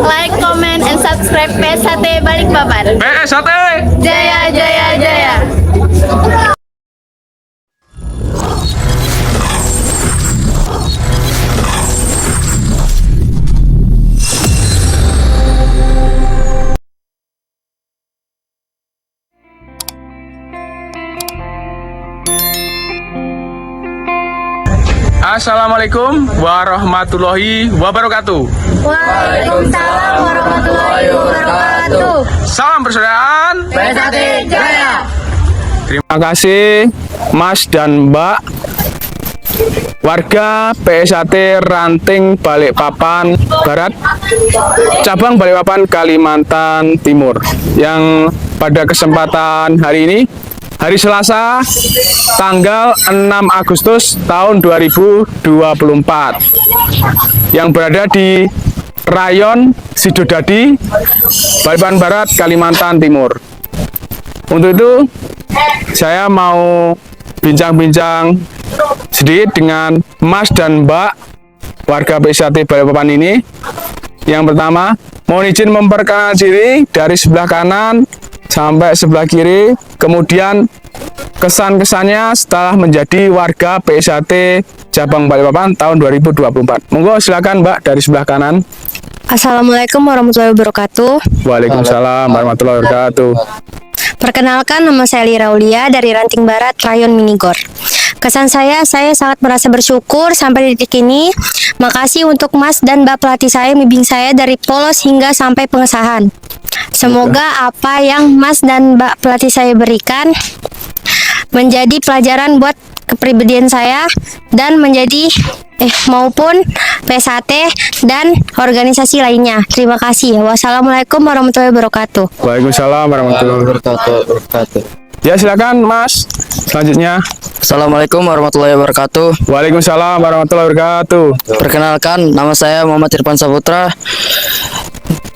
like, comment, and subscribe PSHT Balikpapan. PSHT Jaya, jaya, jaya. Assalamualaikum warahmatullahi wabarakatuh. Waalaikumsalam warahmatullahi wabarakatuh. Salam persaudaraan. PSHT Jaya. Terima kasih Mas dan Mbak warga PSHT Ranting Balikpapan Barat, cabang Balikpapan Kalimantan Timur, yang pada kesempatan hari ini, hari Selasa, tanggal 6 Agustus tahun 2024, yang berada di Rayon Sidodadi, Balikpapan Barat, Kalimantan Timur. Untuk itu, saya mau bincang-bincang sedikit dengan Mas dan Mbak warga PSHT Balikpapan ini. Yang pertama, mohon izin memperkenalkan diri dari sebelah kanan sampai sebelah kiri, kemudian kesan-kesannya setelah menjadi warga PSHT cabang Balikpapan tahun 2024. Monggo silakan Mbak dari sebelah kanan. Assalamualaikum warahmatullahi wabarakatuh. Waalaikumsalam warahmatullahi wabarakatuh. Perkenalkan, nama saya Lira Aulia dari Ranting Barat, Rayon Minigor. Kesan saya sangat merasa bersyukur sampai detik ini. Makasih untuk Mas dan Mbak pelatih saya membimbing saya dari polos hingga sampai pengesahan. Semoga apa yang Mas dan Mbak pelatih saya berikan menjadi pelajaran buat kepribadian saya dan menjadi maupun PSHT dan organisasi lainnya. Terima kasih. Wassalamualaikum warahmatullahi wabarakatuh. Waalaikumsalam warahmatullahi wabarakatuh. Ya, silakan Mas. Selanjutnya. Assalamualaikum warahmatullahi wabarakatuh. Waalaikumsalam warahmatullahi wabarakatuh. Perkenalkan, nama saya Muhammad Irfan Saputra,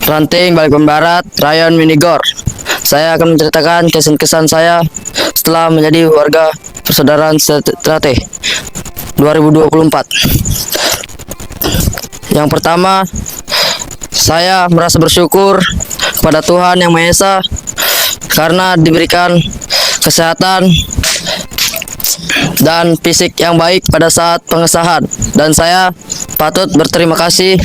Ranting Balikpapan Barat, Rayon Minigor. Saya akan menceritakan kesan-kesan saya setelah menjadi warga persaudaraan PSHT 2024. Yang pertama, saya merasa bersyukur kepada Tuhan Yang Maha Esa karena diberikan kesehatan dan fisik yang baik pada saat pengesahan, dan saya patut berterima kasih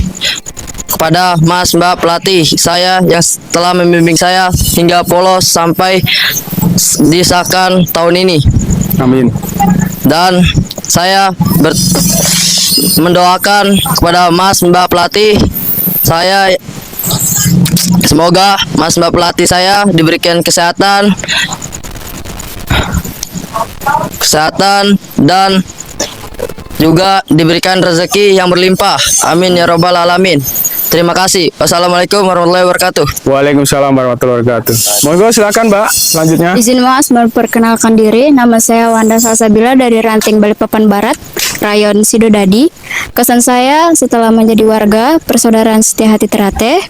kepada Mas Mbak pelatih saya yang telah membimbing saya hingga polos sampai disahkan tahun ini. Amin. Dan saya mendoakan kepada Mas Mbak pelatih saya, semoga Mas Mbak pelatih saya diberikan kesehatan dan juga diberikan rezeki yang berlimpah. Amin ya robbal alamin. Terima kasih. Wassalamualaikum warahmatullahi wabarakatuh. Waalaikumsalam warahmatullahi wabarakatuh. Monggo silakan Mbak, selanjutnya. Izin Mas memperkenalkan diri. Nama saya Wanda Salsabila dari Ranting Balikpapan Barat, Rayon Sidodadi. Kesan saya setelah menjadi warga persaudaraan Setia Hati Terate,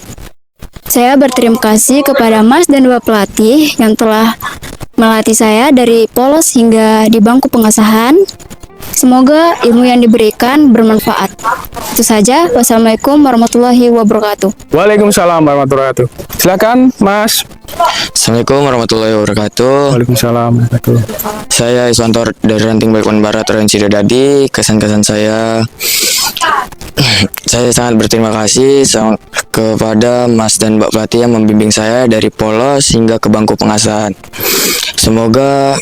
saya berterima kasih kepada Mas dan Mbak pelatih yang telah melatih saya dari polos hingga di bangku pengesahan. Semoga ilmu yang diberikan bermanfaat. Itu saja. Wassalamualaikum warahmatullahi wabarakatuh. Waalaikumsalam warahmatullahi wabarakatuh. Silakan Mas. Assalamualaikum warahmatullahi wabarakatuh. Waalaikumsalam warahmatullahi wabarakatuh. Saya Iswantor dari Ranting Balikpapan Barat, Rayon Sidodadi. Kesan-kesan saya sangat berterima kasih kepada Mas dan Mbak pelatih yang membimbing saya dari polos hingga ke bangku pengesahan. Semoga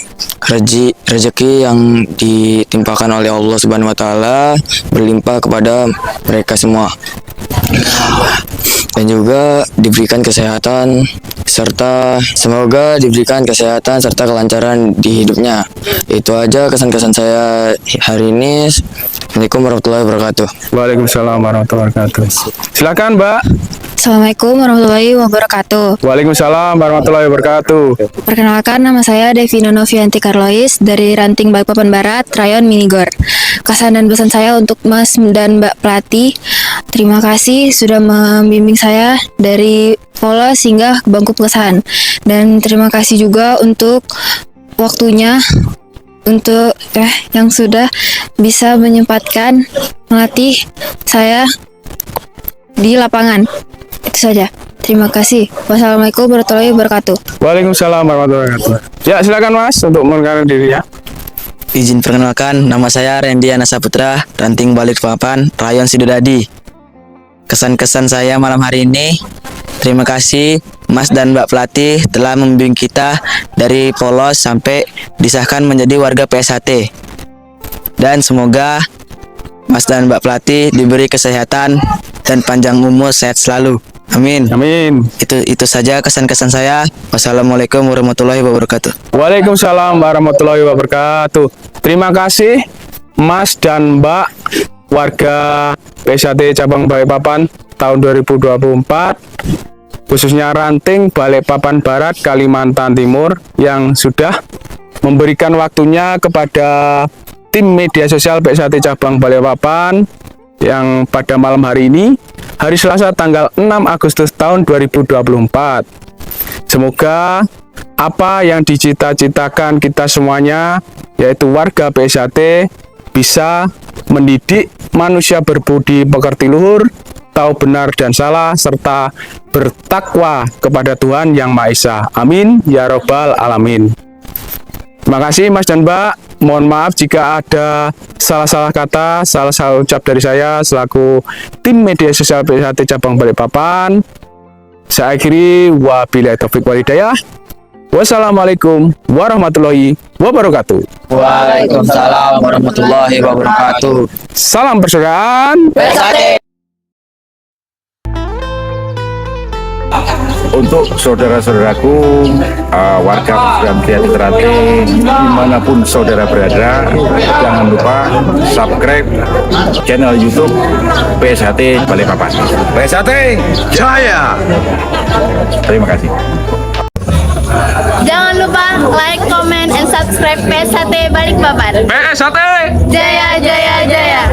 rezeki yang ditimpakan oleh Allah Subhanahu wa taala berlimpah kepada mereka semua. Dan juga diberikan kesehatan serta semoga diberikan kesehatan serta kelancaran di hidupnya. Itu aja kesan-kesan saya hari ini. Assalamualaikum warahmatullahi wabarakatuh. Waalaikumsalam warahmatullahi wabarakatuh. Silakan Mbak. Assalamualaikum warahmatullahi wabarakatuh. Waalaikumsalam warahmatullahi wabarakatuh. Perkenalkan, nama saya Devina Novianti Carlois dari Ranting Balikpapan Barat, Rayon Minigor. Kesan dan pesan saya untuk Mas dan Mbak pelatih, terima kasih sudah membimbing saya dari polos hingga ke bangku pengesahan. Dan terima kasih juga untuk waktunya untuk yang sudah bisa menyempatkan melatih saya di lapangan. Itu saja. Terima kasih. Wassalamualaikum warahmatullahi wabarakatuh. Waalaikumsalam warahmatullahi wabarakatuh. Ya, silakan Mas untuk mengenalkan diri ya. Izin perkenalkan, nama saya Randy Anasa Putra, Ranting Balikpapan, Rayon Sidodadi. Kesan-kesan saya malam hari ini, terima kasih Mas dan Mbak pelatih telah membimbing kita dari polos sampai disahkan menjadi warga PSHT. Dan semoga Mas dan Mbak pelatih diberi kesehatan dan panjang umur, sehat selalu. Amin. Amin. Itu saja kesan-kesan saya. Wassalamualaikum warahmatullahi wabarakatuh. Waalaikumsalam warahmatullahi wabarakatuh. Terima kasih Mas dan Mbak warga PSHT Cabang Balikpapan tahun 2024, khususnya Ranting Balikpapan Barat Kalimantan Timur, yang sudah memberikan waktunya kepada tim media sosial PSHT Cabang Balikpapan yang pada malam hari ini, hari Selasa tanggal 6 Agustus tahun 2024. Semoga apa yang dicita-citakan kita semuanya, yaitu warga PSHT, bisa mendidik manusia berbudi pekerti luhur, tahu benar dan salah, serta bertakwa kepada Tuhan Yang Maha Esa. Amin ya robbal alamin. Terima kasih Mas dan Mbak. Mohon maaf jika ada salah-salah kata, salah-salah ucap dari saya selaku tim media sosial PSHT Cabang Balikpapan. Saya akhiri, wabillahi taufiq wal hidayah. Wassalamualaikum warahmatullahi wabarakatuh. Waalaikumsalam warahmatullahi wabarakatuh. Salam persaudaraan. Untuk saudara-saudaraku warga dan kreatif Ranting dimanapun saudara berada, jangan lupa subscribe channel YouTube PSHT Balikpapan. PSHT Jaya. Terima kasih. Jangan lupa like, comment, and subscribe PSHT Balikpapan. PSHT Jaya, jaya, jaya.